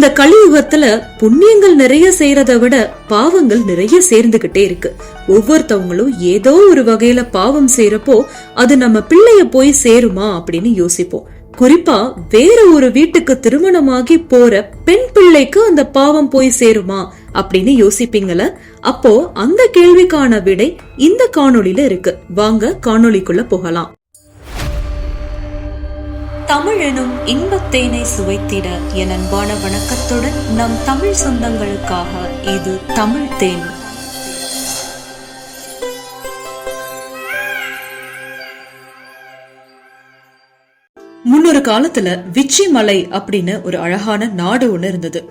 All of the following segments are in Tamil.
இந்த கலியுகத்துல புண்ணியங்கள் நிறைய செய்யறத விட பாவங்கள் நிறைய சேர்ந்துகிட்டே இருக்கு. ஒவ்வொருத்தவங்களும் ஏதோ ஒரு வகையில பாவம் செய்யறப்போ அது நம்ம பிள்ளைய போய் சேருமா அப்படின்னு யோசிப்போம். குறிப்பா வேற ஒரு வீட்டுக்கு திருமணமாகி போற பெண் பிள்ளைக்கு அந்த பாவம் போய் சேருமா அப்படின்னு யோசிப்பீங்கள. அப்போ அந்த கேள்விக்கான விடை இந்த காணொளியில இருக்கு. வாங்க காணொளிக்குள்ள போகலாம். தமிழ் எனும் இன்பத்தேனை சுவைத்திட என் அன்பான வணக்கத்துடன் நம் தமிழ் சொந்தங்களுக்காக இது தமிழ் தேன். முன்னொரு காலத்துல விச்சி மலை அப்படின்னு ஒரு அழகான நாடு ஒண்ணு இருந்தது.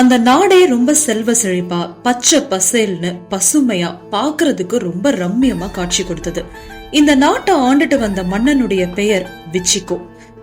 அந்த நாடே ரொம்ப செல்வ செழிப்பா பச்சை பசேல்னு பசுமையா பாக்குறதுக்கு ரொம்ப ரம்மியமா காட்சி கொடுத்தது. இந்த நாட்டை ஆண்டுட்டு வந்த மன்னனுடைய பெயர் விச்சிகோ.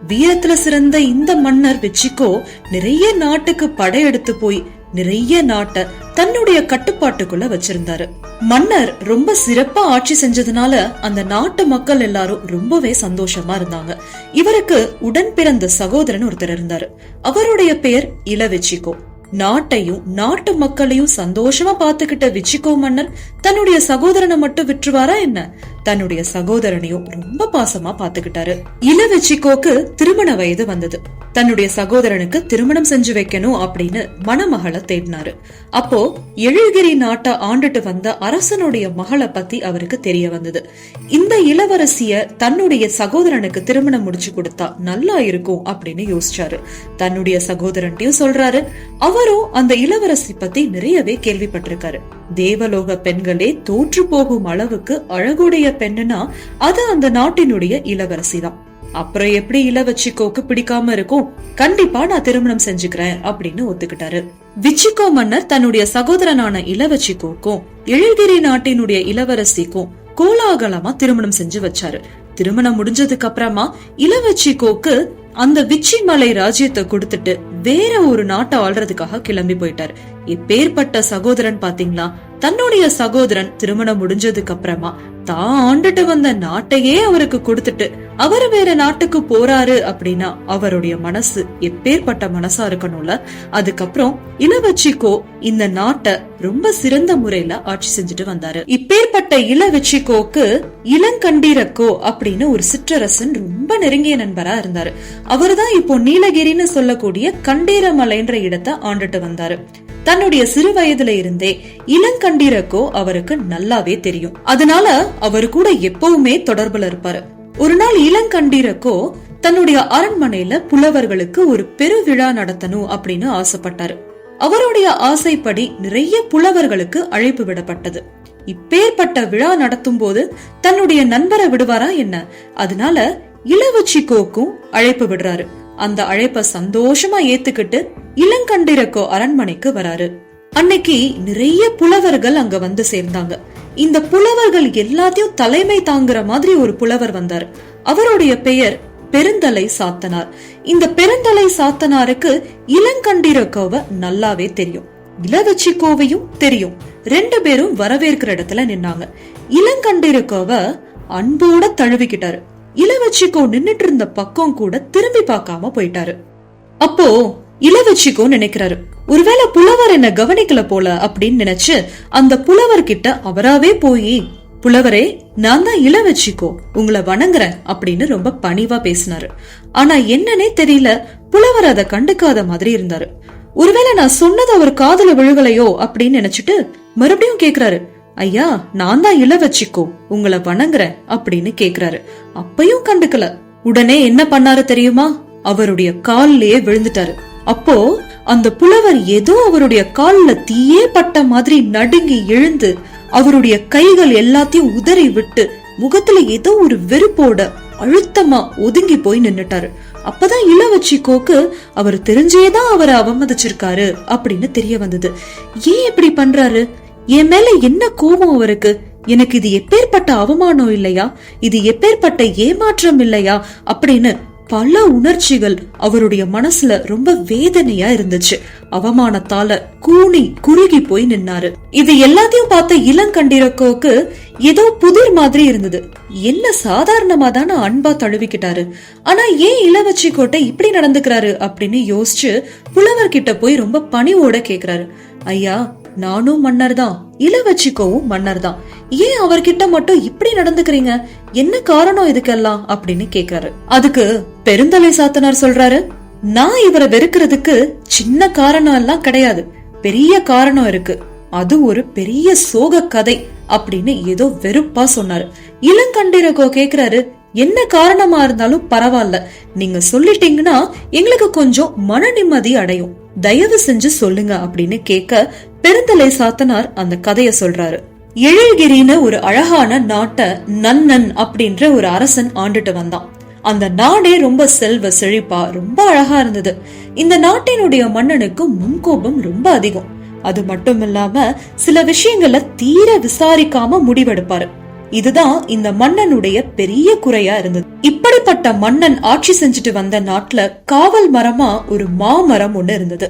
வீரத்துல சிறந்த இந்த மன்னர் விச்சிகோ நிறைய நாட்டுக்கு படையெடுத்து போய் நிறைய நாட்டை தன்னுடைய கட்டுப்பாட்டுக்குள்ள வச்சிருந்தாரு. மன்னர் ரொம்ப சிறப்பா ஆட்சி செஞ்சதுனால அந்த நாட்டு மக்கள் எல்லாரும் ரொம்பவே சந்தோஷமா இருந்தாங்க. இவருக்கு உடன் பிறந்த சகோதரன் ஒருத்தர் இருந்தாரு. அவருடைய பெயர் இளவெச்சிகோ. நாட்டையும் நாட்டு மக்களையும் சந்தோஷமா பாத்துக்கிட்ட விச்சிகோ மன்னர் தன்னுடைய சகோதரனை மட்டும் விட்டுருவாரா என்ன? தன்னுடைய சகோதரனையும் ரொம்ப பாசமா பாத்துக்கிட்டாரு. இளவெச்சிகோக்கு திருமண வயது வந்தது. தன்னுடைய சகோதரனுக்கு திருமணம் செஞ்சு வைக்கணும் அப்படின்னு மணமகளை தேடினாரு. அப்போ எழில்கிரி நாட்டை ஆண்டுட்டு வந்த அரசனுடைய மகளை பத்தி அவருக்கு தெரிய வந்தது. இந்த இளவரசிய தன்னுடைய சகோதரனுக்கு திருமணம் முடிச்சு கொடுத்தா நல்லா இருக்கும் அப்படின்னு யோசிச்சாரு. தன்னுடைய சகோதரன்ட்டையும் சொல்றாரு. அவரும் அந்த இளவரசி பத்தி நிறையவே கேள்விப்பட்டிருக்காரு. தேவலோக பெண்களே தோற்று போகும் அளவுக்கு அழகுடைய பெண்ணுனா அது அந்த நாட்டினுடைய இளவரசி தான். அப்புறம் எப்படி இளவெச்சிகோக்கு பிடிக்காம இருக்கும்? கண்டிப்பா நான் திருமணம் செஞ்சுக்கிறேன் அப்படின்னு ஒத்துக்கிட்டாரு. விச்சிகோ மன்னர் தன்னுடைய சகோதரனான இளவெச்சிகோக்கும் எழில்கிரி நாட்டினுடைய இளவரசிக்கும் கோலாகலமா திருமணம் செஞ்சு வச்சாரு. திருமணம் முடிஞ்சதுக்கு அப்புறமா இளவெச்சிகோக்கு அந்த விச்சி மலை ராஜ்யத்தை கொடுத்துட்டு வேற ஒரு நாட்டை ஆள்றதுக்காக கிளம்பி போயிட்டாரு. இப்பேற்பட்ட சகோதரன் பாத்தீங்களா, தன்னுடைய சகோதரன் திருமணம் முடிஞ்சதுக்கு அப்புறமா தான் ஆண்டுட்டு வந்த நாட்டையே அவருக்கு கொடுத்துட்டு அவர் வேற நாட்டுக்கு போறாரு அப்படின்னா அவருடைய மனசு எப்பேற்பட்ட மனசா இருக்கணும்ல. அதுக்கப்புறம் இளவெச்சிகோ இந்த நாட்டை ரொம்ப சிறந்த முறையில ஆட்சி செஞ்சுட்டு வந்தாரு. இப்பேற்பட்ட இளவெச்சிகோக்கு இளங்கண்டீரக்கோ அப்படின்னு ஒரு சிற்றரசன் ரொம்ப நெருங்கிய நண்பரா இருந்தாரு. அவருதான் இப்போ நீலகிரின்னு சொல்லக்கூடிய கண்டீரமலைன்ற இடத்தை ஆண்டுட்டு வந்தாரு. தன்னுடைய சிறு வயதுல இருந்தே இளங்கண்டீரக்கோ அவருக்கு நல்லாவே தெரியும். அதனால அவரு கூட எப்பவுமே தொடர்புல இருப்பாரு. ஒரு நாள் இளங்கண்டீரக்கோ தன்னுடைய அரண்மனையில புலவர்களுக்கு ஒரு பெருவிழா நடத்தணும் அப்படின்னு ஆசைப்பட்டாரு. அவருடைய ஆசைப்படி நிறைய புலவர்களுக்கு அழைப்பு விடப்பட்டது. இப்பேற்பட்ட விழா நடத்தும் போது தன்னுடைய நண்பரை விடுவாரா என்ன? அதனால இளவெச்சிகோக்கும் அழைப்பு விடுறாரு. அந்த அழைப்ப சந்தோஷமா ஏத்துக்கிட்டு இளங்கண்டீரக்கோ அரண்மனைக்கு வராரு. அன்னைக்கு நிறைய புலவர்கள் அங்க வந்து சேர்ந்தாங்க. இந்த புலவர்கள் எல்லாத்தையும் தலைமை தாங்குற மாதிரி ஒரு புலவர் வந்தார். அவருடைய பெயர் பெருந்தலை சாத்தனார். இந்த பெருந்தலை சாத்தனாருக்கு இளங்கண்டீரக்கோவை நல்லாவே தெரியும், இளவெச்சிகோவையும் தெரியும். ரெண்டு பேரும் வரவேற்கிற இடத்துல நின்னாங்க. இளங்கண்டீரக்கோவை அன்போட தழுவிக்கிட்டாரு. இளவெச்சிகோ நின்னுட்டு இருந்த பக்கம் கூட திரும்பி பார்க்காம போயிட்டாரு. அப்போ இளவெச்சிகோ நினைக்கிறாரு, ஒருவேளை புலவர் என்ன கவனிக்கல போல அப்படின்னு நினைச்சு அந்த புலவர் கிட்ட அவராவே போய், புலவரே, நான் தான் இளவெச்சிகோ, உங்களை வணங்குறேன் அப்படின்னு ரொம்ப பணிவா பேசினாரு. ஆனா என்னன்னே தெரியல, புலவர் அதை கண்டுக்காத மாதிரி இருந்தாரு. ஒருவேளை நான் சொன்னது அவர் காதுல விழுகலையோ அப்படின்னு நினைச்சிட்டு மறுபடியும் கேக்குறாரு, ஐயா, நான் தான் இளவெச்சிகோ, உங்களை வணங்குறேன் அப்படின்னு கேக்குறாரு. அப்பையும் கண்டுக்கல. உடனே என்ன பண்ணாரு தெரியுமா? அவருடைய கால்லயே விழுந்துட்டாரு. அப்போ அந்த புலவர் ஏதோ அவருடைய கால்ல தீயே பட்ட மாதிரி நடுங்கி எழுந்து அவருடைய கைகள் எல்லாத்தையும் உதறி விட்டு முகத்துல ஏதோ ஒரு வெறுப்போட அழுத்தமா ஒதுங்கி போய் நின்னுட்டாரு. அப்பதான் இளவெச்சிகோக்கு அவர் தெரிஞ்சேதான் அவரை அவமதிச்சிருக்காரு அப்படின்னு தெரிய வந்தது. ஏன் இப்படி பண்றாரு? என் மேல என்ன கோபம் அவருக்கு? எனக்கு இது எப்பேற்பட்ட அவமானம் இல்லையா? இது எப்பேற்பட்ட ஏமாற்றம் இல்லையா அப்படின்னு பல உணர்ச்சிகள் அவருடைய மனசுல ரொம்ப வேதனையா இருந்துச்சு. அவமானத்தால கூனி குறுகி போய் நின்னாரு. இது எல்லாத்தையும் பார்த்த இளங்கண்டிரக்கோக்கு ஏதோ புதிர் மாதிரி இருந்தது. என்ன சாதாரணமா தானே அன்பா தழுவிக்கிட்டாரு, ஆனா ஏன் இளவச்சி கோட்டை இப்படி நடந்துக்கிறாரு அப்படின்னு யோசிச்சு புலவர்கிட்ட போய் ரொம்ப பணிவோட கேக்குறாரு. ஐயா, நானும் மன்னர் தான், இளவச்சிக்கவும் மன்னர் தான், ஏன் அவர்கிட்ட மட்டும் இப்படி நடந்துக்கிறீங்க, என்ன காரணம் இதுக்கெல்லாம் அப்படின்னு கேக்குறாரு. அதுக்கு பெருந்தலை சாத்தனார் சொல்றாரு, நான் இவரை வெறுக்கிறதுக்கு சின்ன காரணம் எல்லாம் கிடையாது, பெரிய காரணம் இருக்கு, அது ஒரு பெரிய சோக கதை அப்படின்னு ஏதோ வெறுப்பா சொன்னாரு. இளங்கண்டிரகோ கேக்குறாரு, என்ன காரணமா இருந்தாலும் பரவாயில்ல, நீங்க சொல்லிட்டீங்கன்னா எங்களுக்கு கொஞ்சம் மன நிம்மதி அடையும், தயவு செஞ்சு சொல்லுங்க அப்படின்னு கேட்க பெருந்தலை சாத்தனார் அந்த கதைய சொல்றாரு. எழில்கிரின்னு ஒரு அழகான நாட்டை நன்னன் அப்படின்ற ஒரு அரசன் ஆண்டுட்டு வந்தான். அந்த நாடே ரொம்ப செல்வ செழிப்பா ரொம்ப அழகா இருந்தது. இந்த நாட்டினுடைய மன்னனுக்கு முன்கோபம் ரொம்ப அதிகம். அது மட்டும் இல்லாம சில விஷயங்கள தீர விசாரிக்காம முடிவெடுப்பாரு. இதுதான் இந்த மன்னனுடைய பெரிய குறையா இருந்தது. இப்படிப்பட்ட மன்னன் ஆட்சி செஞ்சுட்டு வந்த நாட்டுல காவல் மரமா ஒரு மாமரம் ஒண்ணு இருந்தது.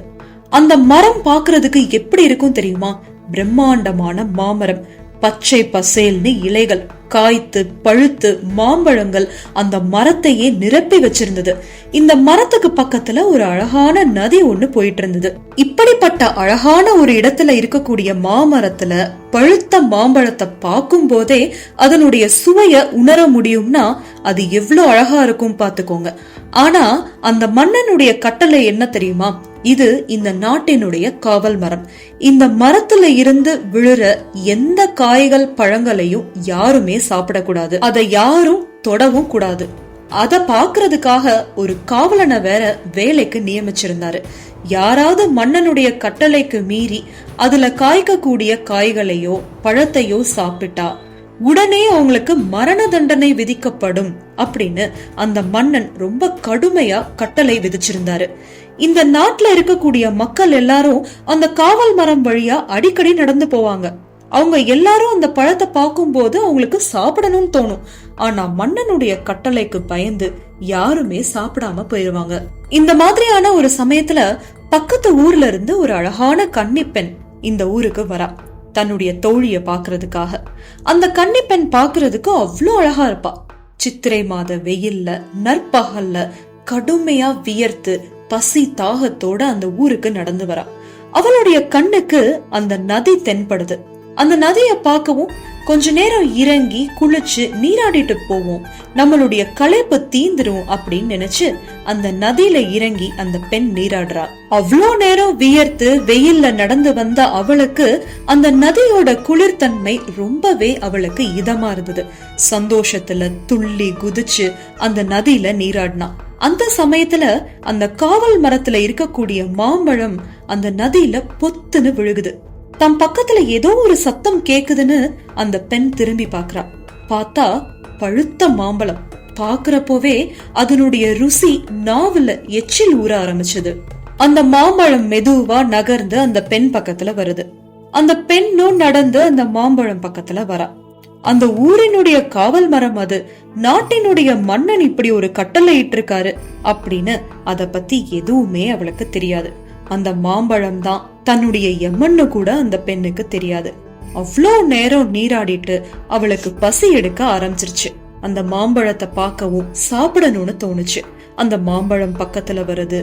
அந்த மரம் பாக்குறதுக்கு எப்படி இருக்கும் தெரியுமா? பிரம்மாண்டமான மாமரம், பச்சை பசேல்னு இலைகள், காய்த்து பழுத்து மாம்பழங்கள் அந்த மரத்தையே நிரப்பி வச்சிருந்தது. இந்த மரத்துக்கு பக்கத்துல ஒரு அழகான நதி ஒண்ணு போயிட்டு இருந்தது. இப்படிப்பட்ட அழகான ஒரு இடத்துல இருக்கக்கூடிய மாமரத்துல பழுத்த மாம்பழத்தை பார்க்கும் போதே அதனுடைய சுவைய உணர முடியும்னா அது எவ்வளவு அழகா இருக்கும் பாத்துக்கோங்க. ஆனா அந்த மன்னனுடைய கட்டளை என்ன தெரியுமா? இது இந்த நாட்டினுடைய காவல் மரம். இந்த மரத்துல இருந்து விழுற எந்த காய்கள் பழங்களையும் யாருமே சாப்பிடக்கூடாது, அதை யாரும் தொடவும் கூடாது. அத பாக்குறதுக்காக ஒரு காவலனை வேற வேலைக்கு நியமிச்சிருந்தாரு. யாராவது மன்னனுடைய கட்டளைக்கு மீறி அதுல காய்க்கக்கூடிய காய்களையோ பழத்தையோ சாப்பிட்டா உடனே அவங்களுக்கு மரண தண்டனை விதிக்கப்படும் அப்படின்னு அந்த மன்னன் ரொம்ப கடுமையா கட்டளை விதிச்சிருந்தாரு. இந்த நாட்டுல இருக்கக்கூடிய மக்கள் எல்லாரும் அந்த காவல் மரம் வழியா அடிக்கடி நடந்து போவாங்க. அவங்க எல்லாரும் அந்த பழத்தை பார்க்கும் போது அவங்களுக்கு சாப்பிடணும்னு தோணும். ஆனா மன்னனுடைய கட்டளைக்கு பயந்து யாருமே சாப்பிடாம போயிருவாங்க. இந்த மாதிரியான ஒரு சமயத்துல பக்கத்து ஊர்ல இருந்து ஒரு அழகான கன்னிப்பெண் இந்த ஊருக்கு வரா, தன்னுடைய தோழிய பாக்குறதுக்காக. அந்த கன்னிப்பெண் பாக்குறதுக்கு அவ்வளவு அழகா இருப்பா. சித்திரை மாத வெயில்ல நற்பகல்ல கடுமையா வியர்த்து பசி தாகத்தோட அந்த ஊருக்கு நடந்து வரா. அவளுடைய கண்ணுக்கு அந்த நதி தென்படுது. அந்த நதிய பார்க்கவும் கொஞ்ச நேரம் இறங்கி குளிச்சு நீராடிட்டு போவோம், நம்மளுடைய களைப்பு தீந்துரும் அப்படின்னு நினைச்சு அந்த நதியில இறங்கி அந்த பெண் நீராடுறா. அவ்வளோ நேரம் வியர்த்து வெயில்ல நடந்து வந்த அவளுக்கு அந்த நதியோட குளிர்தன்மை ரொம்பவே அவளுக்கு இதமா இருந்தது. சந்தோஷத்துல துள்ளி குதிச்சு அந்த நதியில நீராடினா. அந்த சமயத்துல அந்த காவல் மரத்துல இருக்கக்கூடிய மாம்பழம் அந்த நதியில பொத்துன்னு விழுகுது. தம் பக்கத்துல ஏதோ ஒரு சத்தம் கேக்குதுன்னு அந்த பெண் திரும்பி பாக்குறா. பார்த்தா பழுத்த மாம்பழம். பாக்குறப்போவே அதனுடைய ருசி நாவுல எச்சில் ஊற ஆரம்பிச்சது. அந்த மாம்பழம் மெதுவா நகர்ந்து அந்த பெண் பக்கத்துல வருது. அந்த பெண்ணும் நடந்து அந்த மாம்பழம் பக்கத்துல வரா. அந்த ஊரினுடைய காவல் மரம் அது. நாட்டினுடைய மன்னன் இப்படி ஒரு கட்டளை இட்டிருக்காரு அப்படின்னு அத பத்தி எதுவுமே அவளுக்கு தெரியாது. அந்த மாம்பழம் தான் தன்னுடைய எம்மன்னு கூட அந்த பெண்ணுக்கு தெரியாது. அவ்வளோ நேரம் நீராடிட்டு அவளுக்கு பசி எடுக்க ஆரம்பிச்சிருச்சு. அந்த மாம்பழத்தை பார்க்கவும் சாப்பிடணும்னு தோணுச்சு. அந்த மாம்பழம் பக்கத்துல வருது.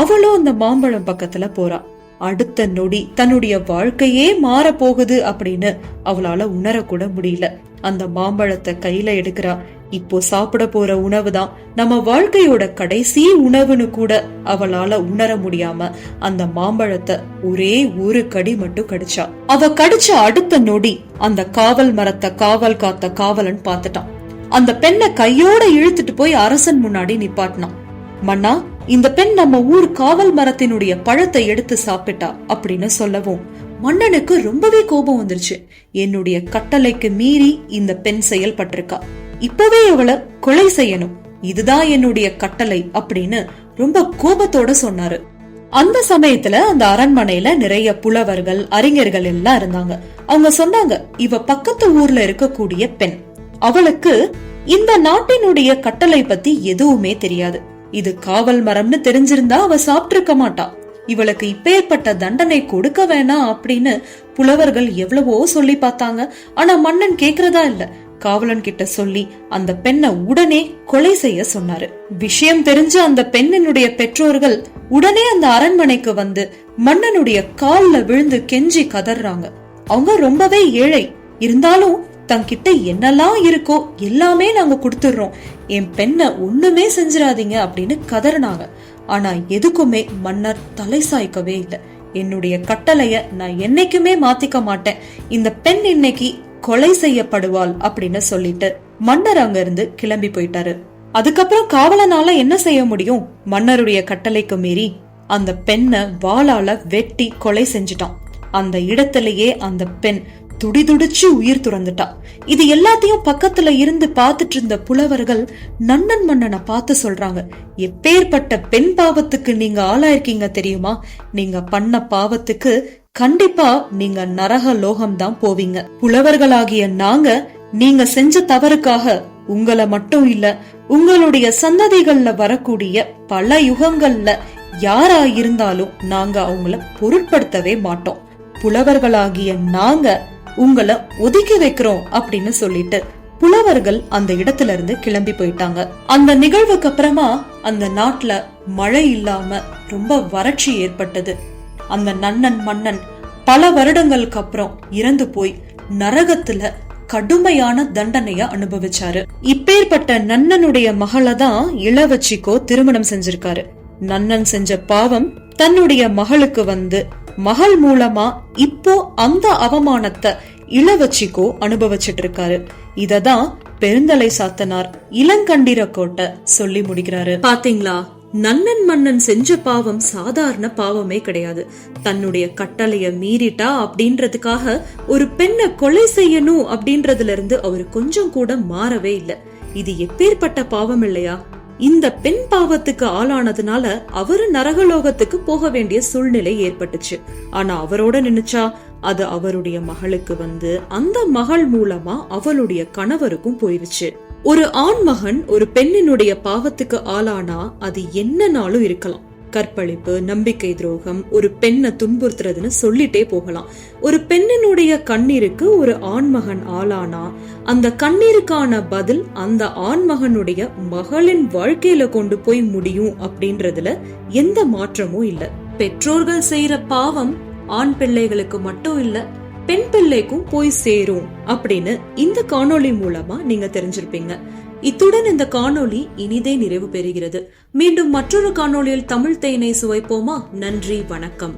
அவளும் அந்த மாம்பழம் பக்கத்துல போறா. அடுத்த நொடி தன்னுடைய வாழ்க்கையே மாற போகுது அப்படின்னு அவளால உணரக்கூட முடியல. அந்த மாம்பழத்தை கையில எடுக்கிறா. இப்போ சாப்பிட போற உணவுதான் நம்ம வாழ்க்கையோட கடைசி உணவுன்னு கூட அவளால உணர முடியாம அந்த மாம்பழத்தை ஒரே ஒரு கடி மட்டும் கடிச்சா. அவ கடிச்ச அடுத்த நொடி அந்த காவல் மரத்தை காவல் காத்த காவலன் பாத்துட்டான். அந்த பெண்ணை கையோட இழுத்துட்டு போய் அரசன் முன்னாடி நிப்பாட்டினான். மன்னா, இந்த பெண் நம்ம ஊர் காவல் மரத்தினுடைய பழத்தை எடுத்து சாப்பிட்டா அப்படின்னு சொல்லவும் மன்னனுக்கு ரொம்பவே கோபம் வந்துருச்சு. என்னுடைய கட்டளைக்கு மீறி இந்த பெண் செயல்பட்டிருக்கா, இப்பவே அவளை கொலை செய்யணும், இதுதான் என்னுடைய கட்டளை அப்படின்னு ரொம்ப கோபத்தோட சொன்னாரு. அந்த சமயத்துல அந்த அரண்மனையில நிறைய புலவர்கள் அறிஞர்கள் எல்லாம் இருந்தாங்க. அவங்க சொன்னாங்க, இவ பக்கத்து ஊர்ல இருக்கக்கூடிய பெண், அவளுக்கு இந்த நாட்டினுடைய கட்டளை பத்தி எதுவுமே தெரியாது. இது காவல் மரம்னு தெரிஞ்சிருந்தா அவ சாப்பிட்டிருக்க மாட்டா. இவளுக்கு இப்பேற்பட்ட தண்டனை கொடுக்க வேணாம் அப்படின்னு புலவர்கள் எவ்வளவோ சொல்லி பார்த்தாங்க. ஆனா மன்னன் கேக்குறதா இல்ல. காவலன் கிட்ட சொல்லி அந்த பெண்ணை உடனே கொலை செய்ய சொன்னாரு. விஷயம் தெரிஞ்ச அந்த பெண்ணினுடைய பெற்றோர்கள் உடனே அந்த அரண்மனைக்கு வந்து மன்னனுடைய கால்ல விழுந்து கெஞ்சி கதறாங்க. அவங்க ரொம்பவே ஏழை, இருந்தாலும் தங்கிட்ட என்னெல்லாம் இருக்கோ எல்லாமே நாங்க கொடுத்துடுறோம், என் பெண்ணை ஒண்ணுமே செஞ்சிடாதீங்க அப்படின்னு கதறினாங்க. ஆனா எதுக்குமே மன்னர் தலை சாய்க்கவே இல்லை. என்னுடைய கட்டளைய நான் என்னைக்குமே மாத்திக்க மாட்டேன், இந்த பெண் இன்னைக்கு கொலை செய்யப்படுவாள் அப்படின்னு சொல்லிட்டு மன்னர் அங்க இருந்து கிளம்பி போயிட்டாரு. அதுக்கப்புறம் காவலனால என்ன செய்ய முடியும்? மன்னருடைய கட்டளைக்கு மீறி அந்த பெண்ணை வாளால வெட்டி கொலை செஞ்சிட்டான். அந்த இடத்திலேயே அந்த பெண் துடிதுடிச்சு உயிர் துறந்துட்டா. இது எல்லாத்தையும் பக்கத்துல இருந்து பாத்துட்டு இருந்த புலவர்கள் நன்னன் மன்னனை பார்த்து சொல்றாங்க, எப்பேற்பட்ட பெண் பாவத்துக்கு நீங்க ஆளாயிருக்கீங்க தெரியுமா? நீங்க பண்ண பாவத்துக்கு கண்டிப்பா நீங்க நரக லோகம் தான் போவீங்க. புலவர்களாகிய நாங்க நீங்க செஞ்ச தவறுக்காக உங்களை மட்டும் இல்ல, உங்களுடைய சந்ததிகள்ல வரக்கூடிய பல யுகங்கள்ல யாரா இருந்தாலும் நாங்க அவங்கள பொருட்படுத்தவே மாட்டோம். புலவர்களாகிய நாங்க உங்களை ஒதுக்கி வைக்கிறோம் அப்படின்னு சொல்லிட்டு புலவர்கள் அந்த இடத்துல இருந்து கிளம்பி போயிட்டாங்க. அந்த நிகழ்வுக்கு அப்புறமா அந்த நாட்டுல மழை இல்லாம ரொம்ப வறட்சி ஏற்பட்டது. அந்த நன்னன் மன்னன் பல வருடங்களுக்கு அப்புறம் இறந்து போய் நரகத்துல கடுமையான தண்டனைய அனுபவிச்சாரு. இப்பேற்பட்ட நன்னனுடைய மகளை தான் இளவச்சிக்கோ திருமணம் செஞ்சிருக்காரு. நன்னன் செஞ்ச பாவம் தன்னுடைய மகளுக்கு வந்து மகள் மூலமா இப்போ அந்த அவமானத்தை இளவச்சிக்கோ அனுபவிச்சிட்டு இருக்காரு. இததான் பெருந்தலை சாத்தனார் இளங்கண்டிர கோட்டை சொல்லி முடிக்கிறாரு. பாத்தீங்களா, நன்னன் மன்னன் செஞ்ச பாவம் சாதாரண பாவமே கிடையாது. தன்னுடைய கட்டளைய மீறிட்டா அப்படின்றதுக்காக ஒரு பெண்ணை கொலை செய்யணும் அப்படின்றதுல இருந்து அவரு கொஞ்சம் கூட மாறவே இல்லை. இது எப்பேற்பட்ட பாவம் இல்லையா? இந்த பெண் பாவத்துக்கு ஆளானதுனால அவரு நரகலோகத்துக்கு போக வேண்டிய சூழ்நிலை ஏற்பட்டுச்சு. ஆனா அவரோட நினைச்சா அது அவருடைய மகளுக்கு வந்து அந்த மகள் மூலமா அவளுடைய கணவருக்கும் போயிருச்சு. ஒரு ஆண் மகன் ஒரு பெண்ணினுடைய பாவத்துக்கு ஆளானா அது என்னனாலும் இருக்கலாம். கற்பழிப்பு, நம்பிக்கை துரோகம், ஒரு பெண்ணை துன்புறுத்துறதுன்னு சொல்லிட்டே போகலாம். ஒரு பெண்ணினுடைய கண்ணீருக்கு ஒரு ஆண்மகன் ஆளானா அந்த கண்ணீருக்கான பதில் அந்த ஆண்மகனுடைய மகளின் வாழ்க்கையில கொண்டு போய் முடியும் அப்படின்றதுல எந்த மாற்றமும் இல்ல. பெற்றோர்கள் செய்யற பாவம் ஆண் பிள்ளைகளுக்கு மட்டும் இல்ல, பெண் பிள்ளைக்கும் போய் சேரும் அப்படின்னு இந்த காணொளி மூலமா நீங்க தெரிஞ்சிருப்பீங்க. இத்துடன் இந்த காணொளி இனிதே நிறைவு பெறுகிறது. மீண்டும் மற்றொரு காணொளியில் தமிழ் தேனை சுவைப்போமா? நன்றி, வணக்கம்.